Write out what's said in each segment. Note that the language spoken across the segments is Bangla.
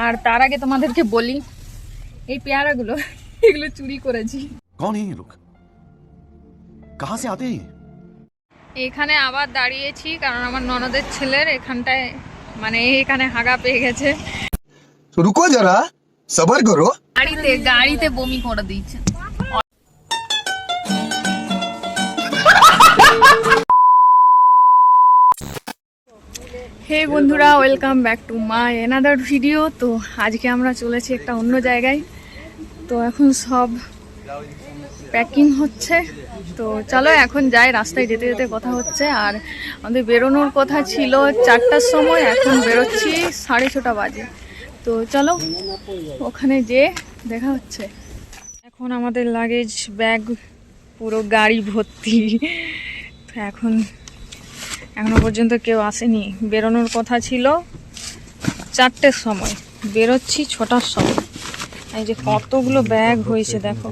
আর তার আগে তোমাদেরকে বলি এই পেয়ারাগুলো এগুলো চুরি করেছি। कौन है ये लोग? कहाँ से आते हैं? এখানে আবার দাঁড়িয়েছি কারণ আমার ননদের ছেলের এখানটায় মানে এখানে হাগা পেয়ে গেছে। रुको जरा सबर करो। গাড়িতে বমি করে দিয়েছে। হে বন্ধুরা, welcome back to my another video. তো আজকে আমরা চলেছি একটা অন্য জায়গায়। তো এখন সব প্যাকিং হচ্ছে। তো চলো এখন যাই, রাস্তায় যেতে যেতে কথা হচ্ছে। আর আমাদের বেরোনোর কথা ছিল 4টার সময়, এখন বেরোচ্ছি 6:30 বাজে। তো চলো ওখানে যেয়ে দেখা হচ্ছে। এখন আমাদের লাগেজ ব্যাগ পুরো গাড়ি ভর্তি। তো এখনো পর্যন্ত কেউ আসেনি। বেরোনোর কথা ছিল 4টের সময়, বেরোচ্ছি 6টার সময়। এই যে কতগুলো ব্যাগ হয়েছে দেখো,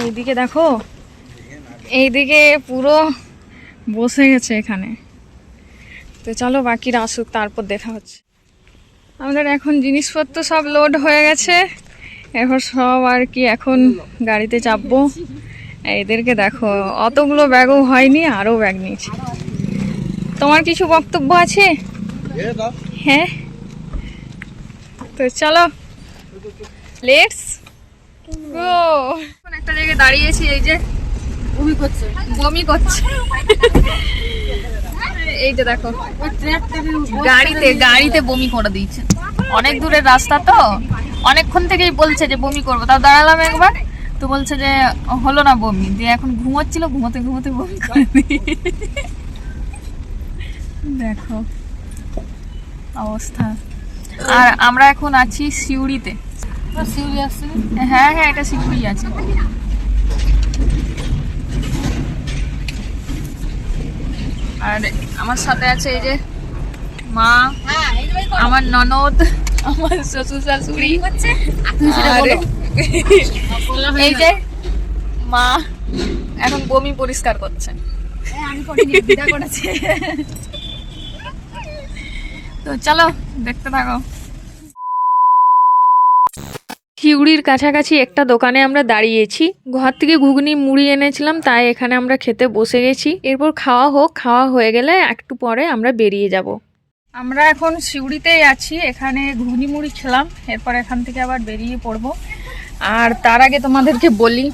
এইদিকে দেখো, এইদিকে পুরো বসে গেছে এখানে। তো চলো বাকিরা আসুক, তারপর দেখা হচ্ছে। আমাদের এখন জিনিসপত্র সব লোড হয়ে গেছে, এবার সব আর কি এখন গাড়িতে চাপবো। এদেরকে দেখো, অতগুলো ব্যাগও হয়নি, আরও ব্যাগ নিয়েছে। তোমার কিছু বক্তব্য আছে? হ্যাঁ, তো চলো লেটস গো। এখন একটা জায়গায় দাঁড়িয়েছি, এই যে বমি করছে এই যে দেখো, গাড়িতে বমি করে দিয়েছে। অনেক দূরের রাস্তা, তো অনেকক্ষণ থেকেই বলছে যে বমি করবো, তাও দাঁড়ালাম একবার, তো বলছে যে হলো না বমি, দিয়ে এখন ঘুমোচ্ছিল, ঘুমোতে ঘুমোতে বমি করে দেখো অবস্থা। আর আমরা এখন আছি সিউড়িতে। হ্যাঁ হ্যাঁ, এটা সিউড়ি আছে। আর আমার সাথে আছে এই যে মা, আমার ননদ, আমার শ্বশুর শাশুড়ি, এই যে মা এখন বমি পরিষ্কার করছে। তো চলো দেখতে থাকো। সিউড়ির কাছাকাছি একটা দোকানে আমরা দাঁড়িয়েছি। ঘর থেকে ঘুগনি মুড়ি এনেছিলাম, তাই এখানে আমরা খেতে বসে গেছি। এরপর খাওয়া হয়ে গেলে একটু পরে আমরা বেরিয়ে যাব। আমরা এখন সিউড়িতেই আছি, এখানে ঘুগনি মুড়ি খেলাম, এরপর এখান থেকে আবার বেরিয়ে পড়বো। আর তার আগে তোমাদেরকে বলি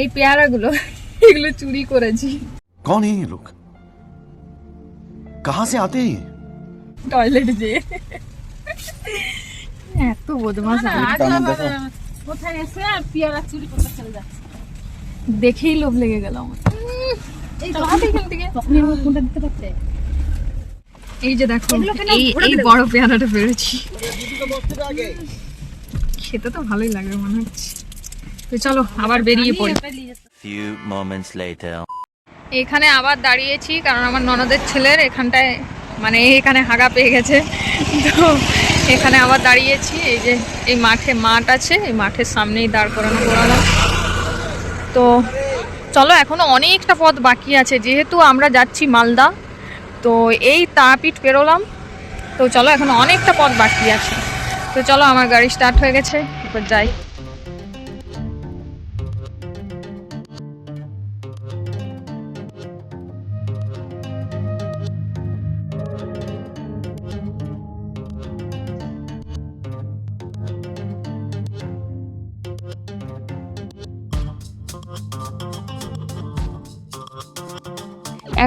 এই পেয়ারাগুলো এগুলো চুরি করেছি। कौन है ये लोग? कहाँ से आते हैं? টয়লেট যেয়ে এত বদমাশ, দেখেই লোভ লেগে গেল আমার। এই যে দেখো, এই বড় পেয়ারাটা পেরেছি, খেতে তো ভালোই লাগবে মনে হচ্ছে। তো চলো আবার বেরিয়ে পড়ি। Few moments later. এখানে আবার দাঁড়িয়েছি কারণ আমার ননদের ছেলের এখানটায় মানে এখানে হাগা পেয়ে গেছে। তো এখানে আবার দাঁড়িয়েছি, এই যে এই মাঠ আছে, এই মাঠের সামনেই দাঁড় করালাম। তো চলো, এখনো অনেকটা পথ বাকি আছে, যেহেতু আমরা যাচ্ছি মালদা। তো এই তারাপীঠ পেরোলাম, তো চলো এখনো অনেকটা পথ বাকি আছে। তো চলো, আমার গাড়ি স্টার্ট হয়ে গেছে, এরপর যাই।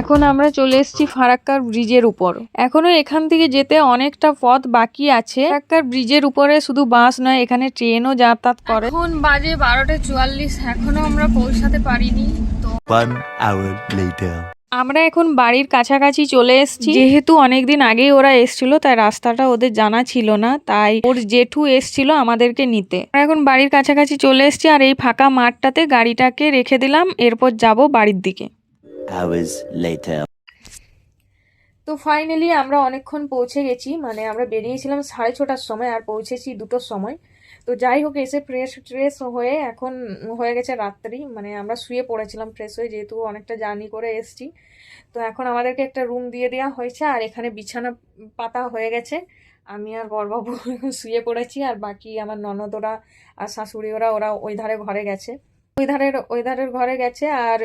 এখন আমরা চলে এসেছি ফারাক্কার ব্রিজের উপর। এখনো এখান থেকে যেতে অনেকটা পথ বাকি আছে। ফারাক্কার ব্রিজের উপরে শুধু বাস নয়, এখানে ট্রেনও যাতায়াত করে। এখন বাজে 12:44, এখনো আমরা পৌঁছাতে পারিনি। তো 1 hour later. আমরা এখন বাড়ির কাছাকাছি চলে এসেছি। যেহেতু অনেকদিন আগেই ওরা এসছিল, তাই রাস্তাটা ওদের জানা ছিল না, তাই ওর জেঠু এসছিল আমাদেরকে নিতে। আমরা এখন বাড়ির কাছাকাছি চলে এসেছি, আর এই ফাঁকা মাঠটাতে গাড়িটাকে রেখে দিলাম, এরপর যাব বাড়ির দিকে। Hours later. তো ফাইনালি আমরা অনেকক্ষণ পৌঁছে গেছি, মানে আমরা বেরিয়েছিলাম 6:30টার সময় আর পৌঁছেছি 2টোর সময়। তো যাই হোক, এসে ফ্রেশ ট্রেশ হয়ে এখন হয়ে গেছে রাত্রি, মানে আমরা শুয়ে পড়েছিলাম ফ্রেশ হয়ে, যেহেতু অনেকটা জার্নি করে এসছি। তো এখন আমাদেরকে একটা রুম দিয়ে দেওয়া হয়েছে, আর এখানে বিছানা পাতা হয়ে গেছে। আমি আর বড়বাবু এখন শুয়ে পড়েছি, আর বাকি আমার ননদ ওরা আর শাশুড়ি ওরা ওই ধারে ঘরে গেছে, ওই ধারের ঘরে গেছে। আর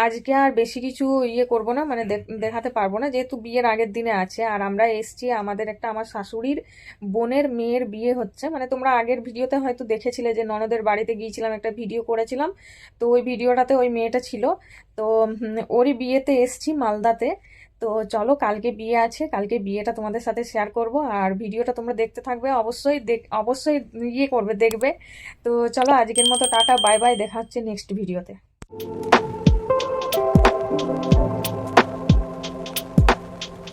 আজকে আর বেশি কিছু করব না, মানে দেখাতে পারবো না, যেহেতু বিয়ের আগের দিনে আছে। আর আমরা এসছি, আমাদের আমার শাশুড়ির বোনের মেয়ের বিয়ে হচ্ছে, মানে তোমরা আগের ভিডিওতে হয়তো দেখেছিলে যে ননদের বাড়িতে গিয়েছিলাম, একটা ভিডিও করেছিলাম। তো ওই ভিডিওটাতে ওই মেয়েটা ছিল। তো ওরই বিয়েতে এসছি মালদাতে। তো চলো, কালকে বিয়ে আছে, কালকে বিয়েটা তোমাদের সাথে শেয়ার করব, আর ভিডিওটা তোমরা দেখতে থাকবে, অবশ্যই করবে, দেখবে। তো চলো, আজকের মতো টাটা, বাই বাই, দেখা হচ্ছে নেক্সট ভিডিওতে।